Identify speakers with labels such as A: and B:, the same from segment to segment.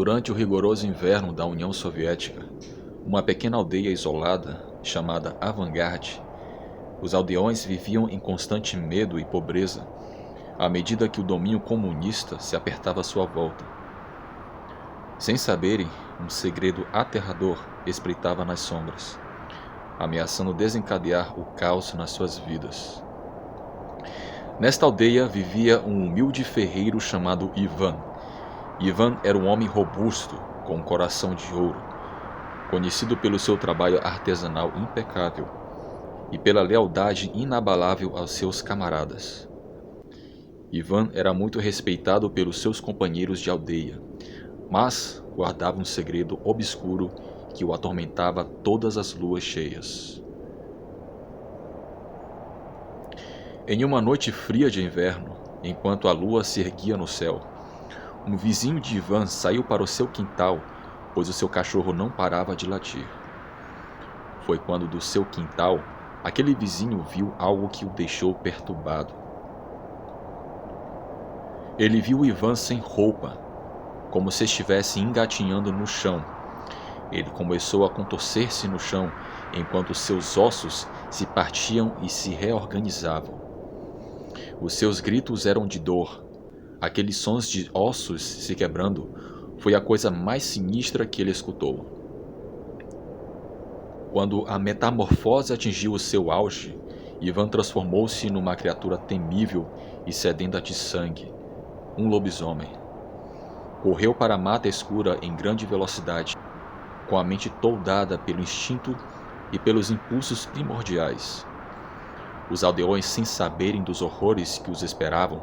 A: Durante o rigoroso inverno da União Soviética, uma pequena aldeia isolada, chamada Avangard, os aldeões viviam em constante medo e pobreza, à medida que o domínio comunista se apertava à sua volta. Sem saberem, um segredo aterrador espreitava nas sombras, ameaçando desencadear o caos nas suas vidas. Nesta aldeia vivia um humilde ferreiro chamado Ivan. Ivan era um homem robusto, com um coração de ouro, conhecido pelo seu trabalho artesanal impecável e pela lealdade inabalável aos seus camaradas. Ivan era muito respeitado pelos seus companheiros de aldeia, mas guardava um segredo obscuro que o atormentava todas as luas cheias. Em uma noite fria de inverno, enquanto a lua se erguia no céu, um vizinho de Ivan saiu para o seu quintal, pois o seu cachorro não parava de latir. Foi quando do seu quintal, aquele vizinho viu algo que o deixou perturbado. Ele viu Ivan sem roupa, como se estivesse engatinhando no chão. Ele começou a contorcer-se no chão, enquanto seus ossos se partiam e se reorganizavam. Os seus gritos eram de dor. Aqueles sons de ossos se quebrando foi a coisa mais sinistra que ele escutou. Quando a metamorfose atingiu o seu auge, Ivan transformou-se numa criatura temível e sedenta de sangue, um lobisomem. Correu para a mata escura em grande velocidade, com a mente toldada pelo instinto e pelos impulsos primordiais. Os aldeões, sem saberem dos horrores que os esperavam,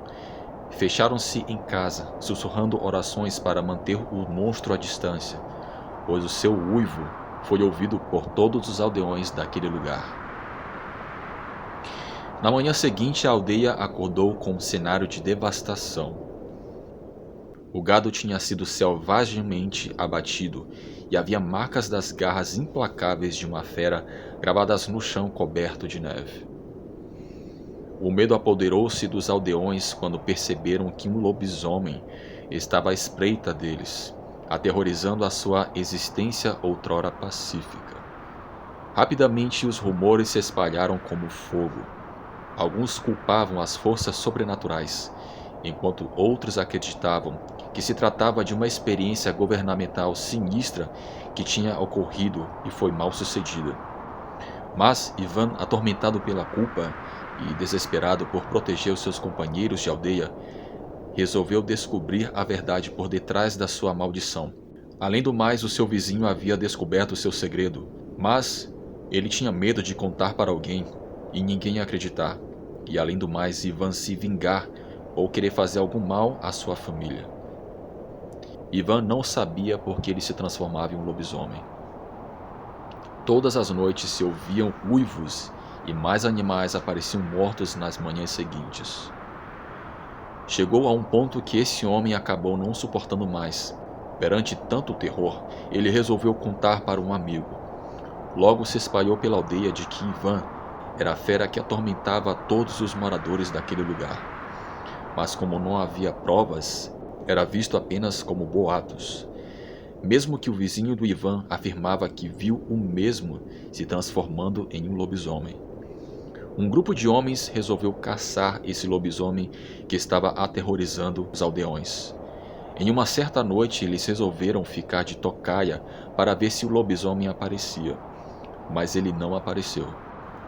A: fecharam-se em casa, sussurrando orações para manter o monstro à distância, pois o seu uivo foi ouvido por todos os aldeões daquele lugar. Na manhã seguinte, a aldeia acordou com um cenário de devastação. O gado tinha sido selvagemente abatido e havia marcas das garras implacáveis de uma fera gravadas no chão coberto de neve. O medo apoderou-se dos aldeões quando perceberam que um lobisomem estava à espreita deles, aterrorizando a sua existência outrora pacífica. Rapidamente os rumores se espalharam como fogo. Alguns culpavam as forças sobrenaturais, enquanto outros acreditavam que se tratava de uma experiência governamental sinistra que tinha ocorrido e foi mal sucedida. Mas Ivan, atormentado pela culpa e desesperado por proteger os seus companheiros de aldeia, resolveu descobrir a verdade por detrás da sua maldição. Além do mais, o seu vizinho havia descoberto seu segredo, mas ele tinha medo de contar para alguém e ninguém acreditar, e além do mais, Ivan se vingar ou querer fazer algum mal à sua família. Ivan não sabia por que ele se transformava em um lobisomem. Todas as noites se ouviam uivos e mais animais apareciam mortos nas manhãs seguintes. Chegou a um ponto que esse homem acabou não suportando mais. Perante tanto terror, ele resolveu contar para um amigo. Logo se espalhou pela aldeia de que Ivan era a fera que atormentava todos os moradores daquele lugar. Mas como não havia provas, era visto apenas como boatos. Mesmo que o vizinho do Ivan afirmava que viu o mesmo se transformando em um lobisomem. Um grupo de homens resolveu caçar esse lobisomem que estava aterrorizando os aldeões. Em uma certa noite, eles resolveram ficar de tocaia para ver se o lobisomem aparecia, mas ele não apareceu.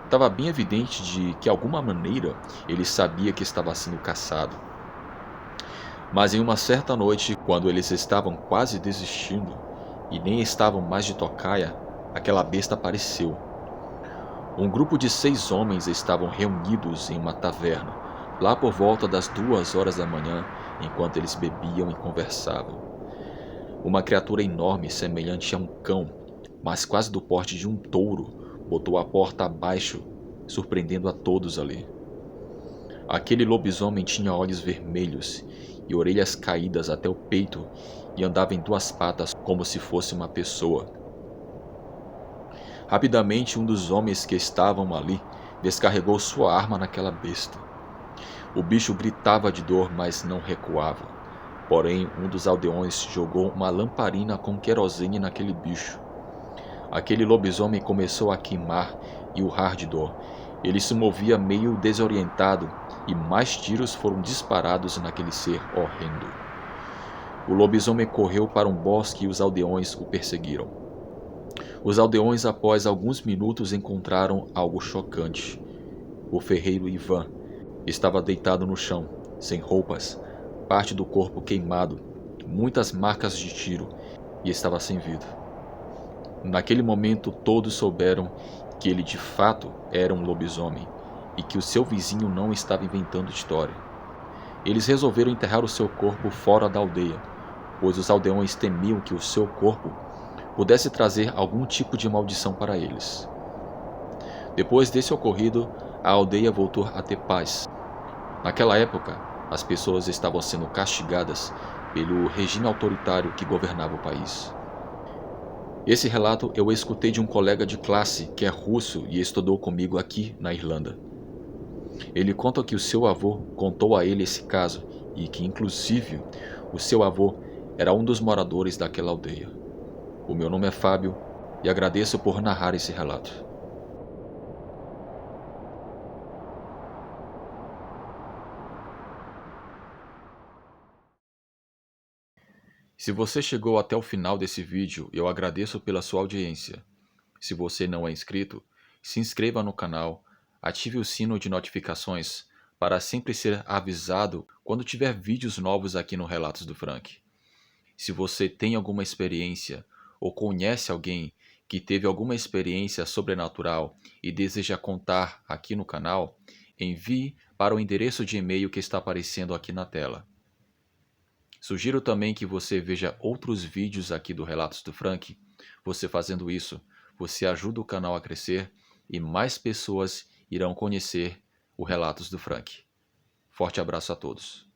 A: Estava bem evidente de que, de alguma maneira, ele sabia que estava sendo caçado. Mas em uma certa noite, quando eles estavam quase desistindo e nem estavam mais de tocaia, aquela besta apareceu. Um grupo de 6 homens estavam reunidos em uma taverna, lá por volta das 2 horas da manhã, enquanto eles bebiam e conversavam. Uma criatura enorme, semelhante a um cão, mas quase do porte de um touro, botou a porta abaixo, surpreendendo a todos ali. Aquele lobisomem tinha olhos vermelhos e orelhas caídas até o peito e andava em 2 patas como se fosse uma pessoa. Rapidamente, um dos homens que estavam ali descarregou sua arma naquela besta. O bicho gritava de dor, mas não recuava. Porém, um dos aldeões jogou uma lamparina com querosene naquele bicho. Aquele lobisomem começou a queimar e urrar de dor. Ele se movia meio desorientado e mais tiros foram disparados naquele ser horrendo. O lobisomem correu para um bosque e os aldeões o perseguiram. Os aldeões, após alguns minutos, encontraram algo chocante. O ferreiro Ivan estava deitado no chão, sem roupas, parte do corpo queimado, muitas marcas de tiro, e estava sem vida. Naquele momento todos souberam que ele de fato era um lobisomem e que o seu vizinho não estava inventando história. Eles resolveram enterrar o seu corpo fora da aldeia, pois os aldeões temiam que o seu corpo pudesse trazer algum tipo de maldição para eles. Depois desse ocorrido, a aldeia voltou a ter paz. Naquela época, as pessoas estavam sendo castigadas pelo regime autoritário que governava o país. Esse relato eu escutei de um colega de classe que é russo e estudou comigo aqui na Irlanda. Ele conta que o seu avô contou a ele esse caso e que, inclusive, o seu avô era um dos moradores daquela aldeia. O meu nome é Fábio e agradeço por narrar esse relato. Se você chegou até o final desse vídeo, eu agradeço pela sua audiência. Se você não é inscrito, se inscreva no canal, ative o sino de notificações para sempre ser avisado quando tiver vídeos novos aqui no Relatos do Frank. Se você tem alguma experiência ou conhece alguém que teve alguma experiência sobrenatural e deseja contar aqui no canal, envie para o endereço de e-mail que está aparecendo aqui na tela. Sugiro também que você veja outros vídeos aqui do Relatos do Frank. Você fazendo isso, você ajuda o canal a crescer e mais pessoas irão conhecer o Relatos do Frank. Forte abraço a todos.